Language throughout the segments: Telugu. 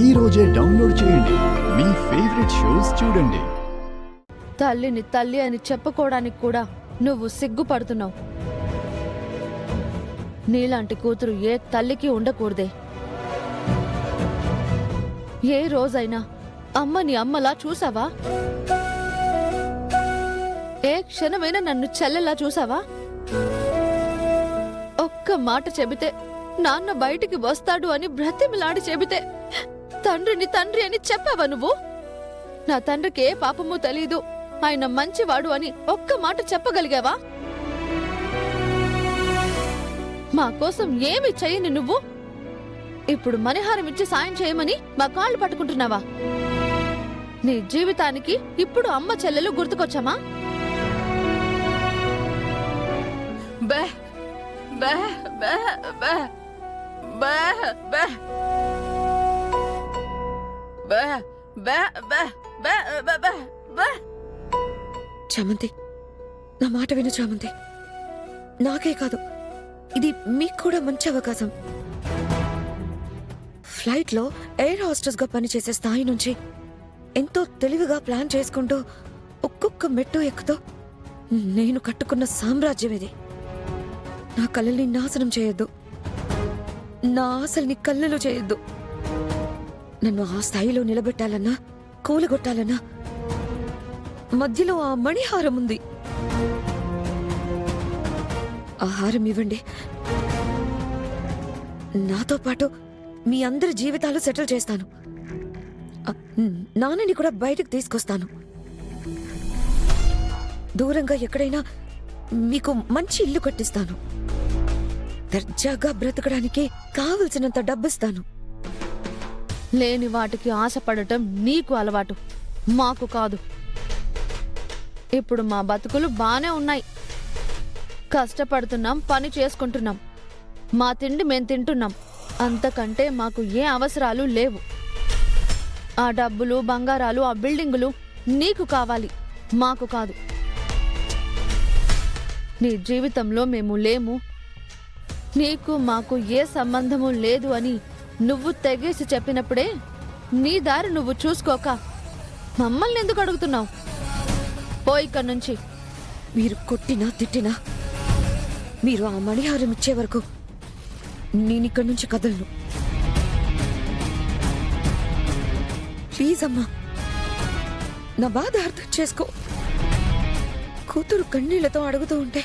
ఈ రోజే డౌన్లోడ్ చేయండి. మీ ఫేవరెట్ షోస్ చూడండి. తల్లిని తల్లి అని చెప్పుకోవడానికి కూడా నువ్వు సిగ్గుపడుతున్నావు. నీలాంటి కూతురు ఏ తల్లికి ఉండకూడదే. ఏ రోజైనా అమ్మని అమ్మలా చూసావా? ఏ క్షణమైనా నన్ను చెల్లెలా చూసావా? ఒక్క మాట చెబితే నాన్న బయటికి వస్తాడు అని బ్రతిమిలాడి చెబితే తండ్రిని తండ్రి అని చెప్పావా నువ్వు? నా తండ్రికి ఏ పాపమూ తెలీదు, ఆయన మంచివాడు అని ఒక్క మాట చెప్పగలిగావా? మా కోసం ఏమి చెయ్యని నువ్వు ఇప్పుడు మణిహారం ఇచ్చి సాయం చేయమని మా కాళ్ళు పట్టుకుంటున్నావా? నీ జీవితానికి ఇప్పుడు అమ్మ చెల్లెలు గుర్తుకొచ్చామా? చామంతి, నా మాట విను చామంతి. నాకే కాదు, ఇది మీకు కూడా మంచి అవకాశం. ఫ్లైట్లో ఎయిర్ హోస్టెస్ గా పనిచేసే స్థాయి నుంచి ఎంతో తెలివిగా ప్లాన్ చేసుకుంటూ ఒక్కొక్క మెట్టు ఎక్కుతూ నేను కట్టుకున్న సామ్రాజ్యం ఇది. నా కళ్ళని నాశనం చేయొద్దు, నా ఆశల్ని కళ్ళలు చేయొద్దు. నన్ను ఆ స్థాయిలో నిలబెట్టాలన్నా కూలగొట్టాలన్నా మధ్యలో ఆ మణిహారం ఉంది. ఆ హారం ఇవ్వండి, నాతో పాటు మీ అందరి జీవితాలు సెటిల్ చేస్తాను. నాన్నని కూడా బయటకు తీసుకొస్తాను. దూరంగా ఎక్కడైనా మీకు మంచి ఇల్లు కట్టిస్తాను. దర్జాగా బ్రతకడానికి కావలసినంత డబ్బిస్తాను. లేని వాటికి ఆశపడటం నీకు అలవాటు, మాకు కాదు. ఇప్పుడు మా బతుకులు బానే ఉన్నాయి. కష్టపడుతున్నాం, పని చేసుకుంటున్నాం, మా తిండి మేం తింటున్నాం. అంతకంటే మాకు ఏ అవసరాలు లేవు. ఆ డబ్బులు, బంగారాలు, ఆ బిల్డింగులు నీకు కావాలి, మాకు కాదు. నీ జీవితంలో మేము లేము, నీకు మాకు ఏ సంబంధము లేదు అని నువ్వు తెగేసి చెప్పినప్పుడే నీ దారి నువ్వు చూసుకోక మమ్మల్ని ఎందుకు అడుగుతున్నావు? పో ఇక్కడి నుంచి. మీరు కొట్టినా తిట్టినా మీరు ఆ మణిహారం ఇచ్చే వరకు నేనిక్కడి నుంచి కదలను. ప్లీజ్ అమ్మా, నా బాధ అర్థం చేసుకో. కూతురు కన్నీళ్లతో అడుగుతూ ఉంటే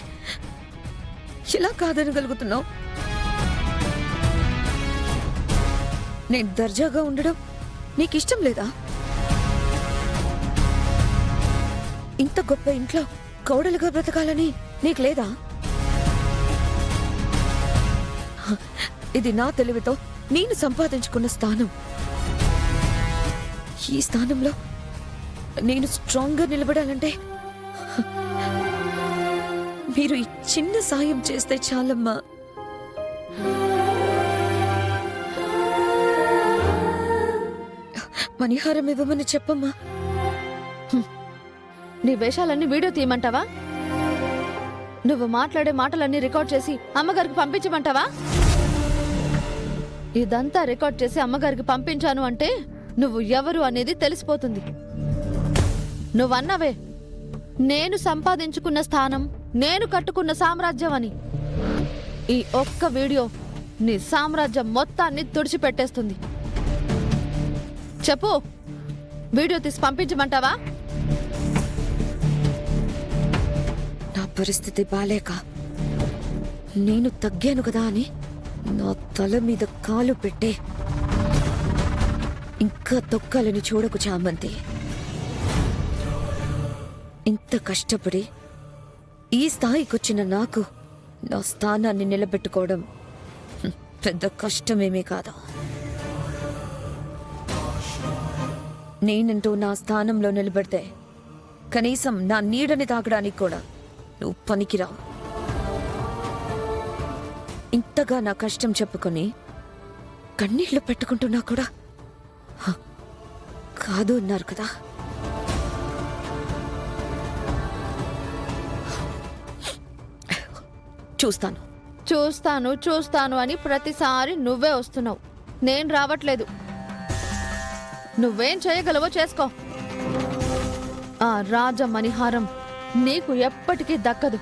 ఎలా కాదనగలుగుతున్నావు? నేను దర్జాగా ఉండడం నీకిష్టం లేదా? ఇంత గొప్ప ఇంట్లో కోడలుగా బ్రతకాలని నీకు లేదా? ఇది నా తెలివితో నేను సంపాదించుకున్న స్థానం. ఈ స్థానంలో నేను స్ట్రాంగ్ గా నిలబడాలంటే మీరు ఈ చిన్న సాయం చేస్తే చాలమ్మా. మణిహారం ఇవ్వమని చెప్పమ్మా. నీ వేషాలన్నీ వీడియో తీయమంటావా? నువ్వు మాట్లాడే మాటలన్నీ రికార్డ్ చేసి అమ్మగారికి పంపించమంటావా? ఇదంతా రికార్డ్ చేసి అమ్మగారికి పంపించాను అంటే నువ్వు ఎవరు అనేది తెలిసిపోతుంది. నువ్వన్నావే నేను సంపాదించుకున్న స్థానం, నేను కట్టుకున్న సామ్రాజ్యం అని. ఈ ఒక్క వీడియో నీ సామ్రాజ్యం మొత్తాన్ని తుడిచిపెట్టేస్తుంది. చెప్పు, వీడియో తీసి పంపించమంటావా? నా పరిస్థితి బాలేక నేను తగ్గాను కదా అని నా తల మీద కాలు పెట్టే ఇంకా తొక్కాలని చూడకు చామంతి. ఇంత కష్టపడి ఈ స్థాయికొచ్చిన నాకు నా స్థానాన్ని నిలబెట్టుకోవడం పెద్ద కష్టమేమీ కాదు. నేనంటూ నా స్థానంలో నిలబడితే కనీసం నా నీడని తాగడానికి కూడా నువ్వు పనికిరావు. ఇంతగా నా కష్టం చెప్పుకొని కన్నీళ్లు పెట్టుకుంటున్నా కూడా కాదు అన్నారు కదా. చూస్తాను చూస్తాను చూస్తాను అని ప్రతిసారి నువ్వే వస్తున్నావు, నేను రావట్లేదు. నువ్వేం చేయగలవో చేసుకో. ఆ రాజమణిహారం నీకు ఎప్పటికీ దక్కదు.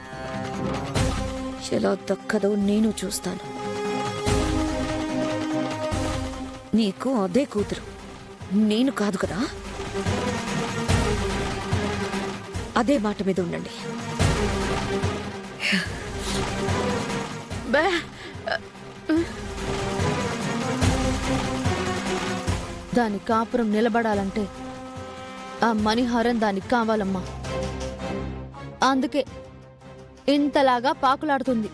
ఎలా దక్కదో నేను చూస్తాను. నీకు అదే కూతురు, నేను కాదు కదా. అదే మాట మీద ఉండండి. బే, దాని కాపురం నిలబడాలంటే ఆ మణిహారం దానికి కావాలమ్మా. అందుకే ఇంతలాగా పాకులాడుతుంది.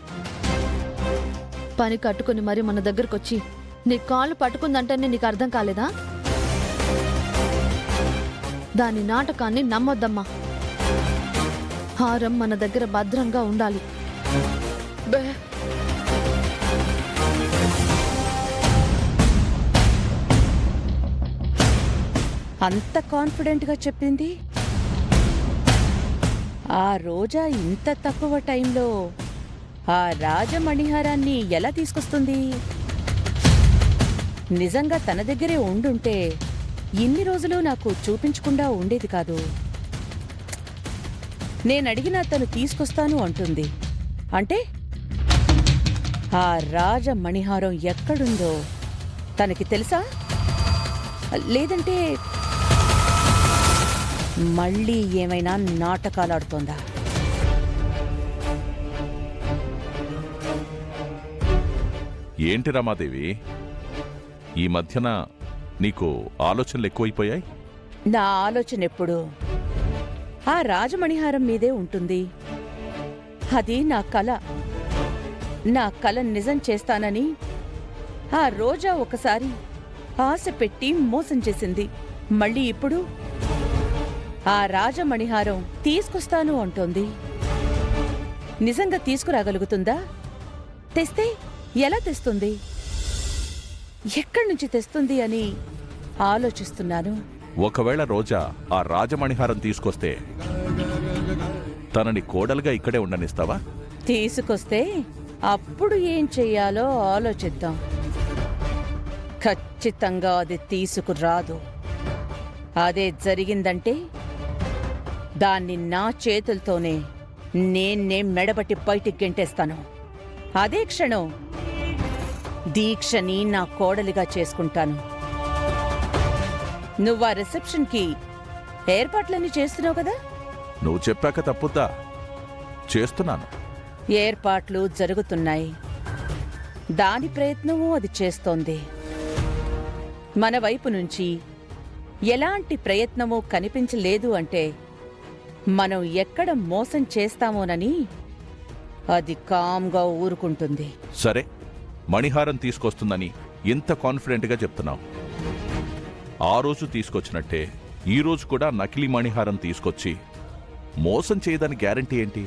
పని కట్టుకుని మరి మన దగ్గరకొచ్చి నీ కాళ్ళు పట్టుకుందంటేనే నీకు అర్థం కాలేదా? దాని నాటకాన్ని నమ్మొద్దమ్మా. హారం మన దగ్గర భద్రంగా ఉండాలి. బే, అంత కాన్ఫిడెంట్గా చెప్పింది. ఆ రోజా ఇంత తక్కువ టైంలో ఆ రాజమణిహారాన్ని ఎలా తీసుకొస్తుంది? నిజంగా తన దగ్గరే ఉండుంటే ఇన్ని రోజులు నాకు చూపించకుండా ఉండేది కాదు. నేనడిగినా తను తీసుకొస్తాను అంటుంది. అంటే ఆ రాజమణిహారం ఎక్కడుందో తనకి తెలుసా? లేదంటే మళ్ళీ ఏమైనా నాటకాలాడుతోందా? ఏంటి రమాదేవి, ఈ మధ్యన నీకు ఆలోచనలు ఎక్కువైపోయాయి? నా ఆలోచన ఎప్పుడు ఆ రాజమణిహారం మీదే ఉంటుంది. అది నా కల. నా కల నిజం చేస్తానని ఆ రోజా ఒకసారి ఆశ పెట్టి మోసం చేసింది. మళ్ళీ ఇప్పుడు ఆ రాజమణిహారం తీసుకొస్తాను అంటోంది. నిజంగా తీసుకురాగలుగుతుందా? తెస్తే ఎలా తెస్తుంది? ఎక్కడి నుంచి తెస్తుంది అని ఆలోచిస్తున్నాను. ఒకవేళ రోజా ఆ రాజమణిహారం తీసుకొస్తే తనని కోడలుగా ఇక్కడే ఉండనిస్తావా? తీసుకొస్తే అప్పుడు ఏం చెయ్యాలో ఆలోచిద్దాం. ఖచ్చితంగా అది తీసుకురాదు. అదే జరిగిందంటే దాన్ని నా చేతులతోనే నేన్నే మెడబట్టి బయటికి గెంటేస్తాను. అదే క్షణం దీక్షని నా కోడలిగా చేసుకుంటాను. నువ్వా రిసెప్షన్కి ఏర్పాట్లన్నీ చేస్తున్నావు కదా? నువ్వు చెప్పాక తప్పుద్దా? చేస్తున్నాను. ఏర్పాట్లు జరుగుతున్నాయి. దాని ప్రయత్నమూ అది చేస్తోంది. మన వైపు నుంచి ఎలాంటి ప్రయత్నమూ కనిపించలేదు అంటే మనం ఎక్కడ మోసం చేస్తామోనని అది కామ్గా ఊరుకుంటుంది. సరే, మణిహారం తీసుకొస్తుందని ఇంత కాన్ఫిడెంట్గా చెప్తున్నావు. ఆ రోజు తీసుకొచ్చినట్టే ఈ రోజు కూడా నకిలీ మణిహారం తీసుకొచ్చి మోసం చేయదని గ్యారంటీ ఏంటి?